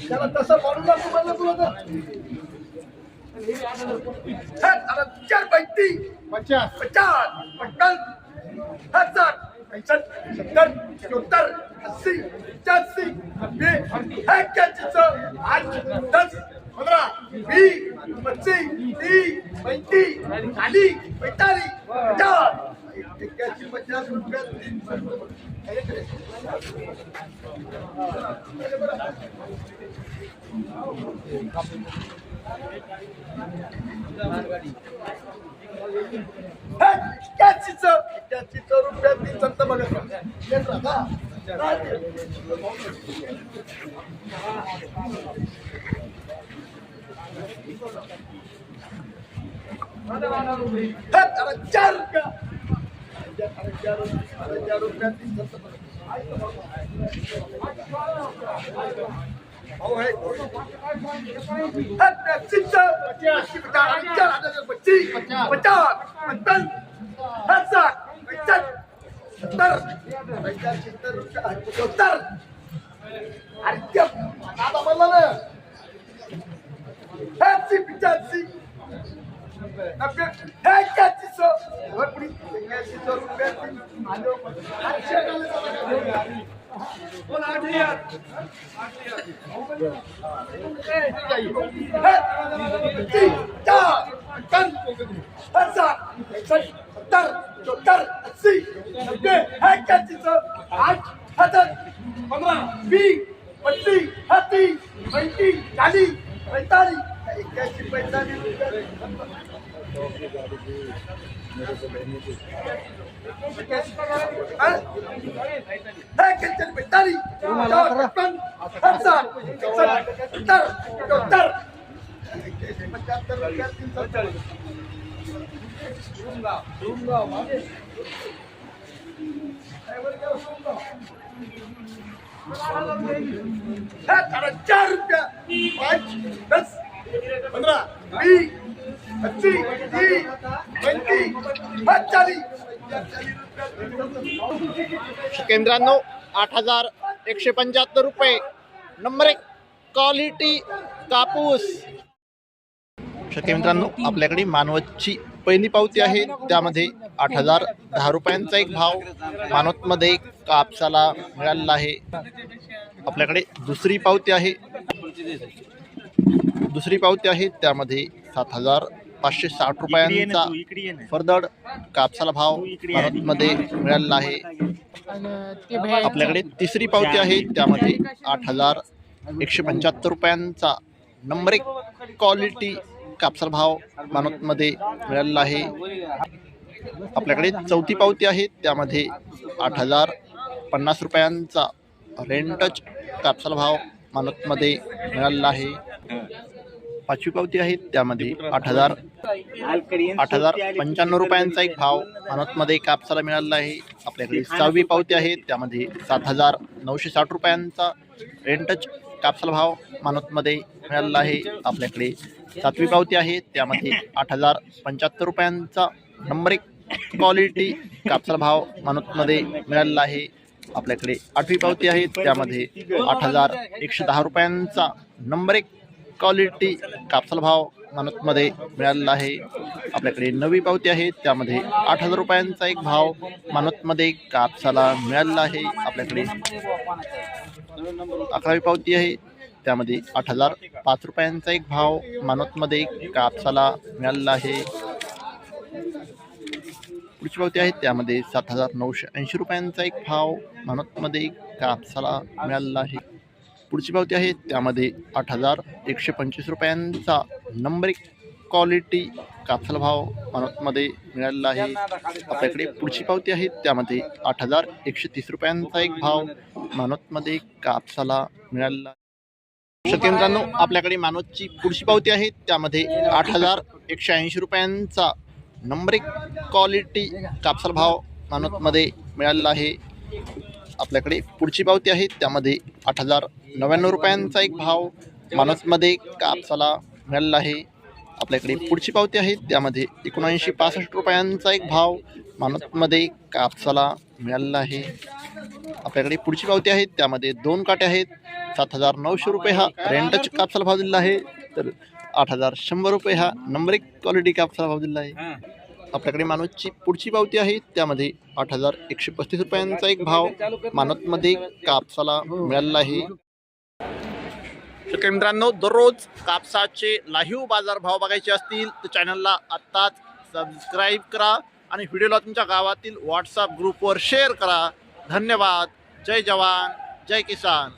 त्याला तसं म्हणून दाखवू म्हणलं तुला तर. आता 4 50 50 55 60 65 70 74 80 85 90 81 8 10 15 20 25 30 35 40 45 50 रुपयात 3 रुपयात 3 संत बघत ₹4 केंद्रांनो 8,175 रुपये नंबर 1 क्वालिटी कापूस। मित्रांनो आपल्याकडे मानवतची पहिली पावती आहे, त्यामध्ये 8,010 रुपयांचा एक भाव मानवतमध्ये कापसाला मिळालेला आहे। आपल्याकडे दुसरी पावती आहे त्यामध्ये 7,560 रुपयांचा फरदड कापसाला भाव मानवतमध्ये मिळालेला आहे। आपल्याकडे तिसरी पावती आहे त्यामध्ये 8,175 रुपयांचा नंबर 1 क्वालिटी कापसाला भाव मानवतमध्ये मिळालेला आहे। आपल्याकडे चौथी पावती आहे त्यामध्ये 8,050 रुपयांचा रेंटच कापसाला भाव मानवतमध्ये मिळालेला आहे। पाचवी पावती आहे त्यामध्ये 8,095 रुपयांचा एक भाव मानवतमध्ये कापसाला मिळालेला आहे। आपल्याकडे सहावी पावती आहे त्यामध्ये 7,960 रुपयांचा रेंटच कापसाला भाव मानवतमध्ये मिळालेला आहे। आपल्याकडे सातवी पावती आहे त्यामध्ये 8,075 रुपयांचा नंबर 1 क्वालिटी कापसाला भाव मानवतमध्ये मिळालेला आहे। आपल्याकडे आठवी पावती आहे त्यामध्ये 8,110 रुपयांचा नंबर 1 क्वालिटी कापसाला भाव मानवतमध्ये मिळालेला आहे। आपल्याकडे नववी पावती आहे त्यामध्ये 8,000 रुपयांचा एक भाव मानवतमध्ये कापसाला मिळालेला आहे। आपल्याकडे 11वी पावती आहे त्यामध्ये 8,005 रुपयांचा एक भाव मानवतमध्ये कापसाला मिळालेला आहे। पुढची पावती आहे त्यामध्ये 7,980 रुपयांचा एक भाव मानवतमध्ये कापसाला मिळालेला आहे। पुढची पावती आहे त्यामध्ये 8,125 रुपयांचा नंबर 1 क्वालिटी कापसाला भाव मानवतमध्ये मिळालेला आहे। आपल्याकडे पुढची पावती आहे त्यामध्ये 8,130 रुपयांचा एक भाव मानवतमध्ये कापसाला मिळालेला आहे। मित्रांनो आपल्याकडे मानवतची पुढची पावती आहे त्यामध्ये 8,180 रुपयांचा नंबर 1 क्वालिटी कापसाला भाव मानवतमध्ये मिळालेला आहे। आपल्याकडे पुढची पावती आहे त्यामध्ये 8,099 रुपयांचा एक भाव मानवतमध्ये कापसाला मिळालेला आहे। आपल्याकडे पुढची पावती आहे त्यामध्ये 1965 रुपयांचा एक भाव मानवतमध्ये कापसाला मिळालेला आहे। आपल्याकडे पुढची पावती आहे त्यामध्ये 2 काटे आहेत. 7,900 रुपये हा रेंटच कापसाला भाव दिलेला आहे. तर 8,100 रुपये हा नंबर 1 क्वालिटी कापसाला भाव दिलेला आहे. आपल्याकडे मानवतची पुढची पावती आहे त्यामध्ये 8,135 रुपयांचा एक भाव मानवतमध्ये कापसाला मिळालेला आहे. शेतकरी मित्रांनो, दररोज कापसाचे लाईव्ह बाजार भाव बघायचे असतील तर चॅनलला आत्ताच सबस्क्राईब करा आणि व्हिडिओला तुमच्या गावातील व्हॉट्सअप ग्रुपवर शेअर करा. धन्यवाद. जय जवान जय किसान.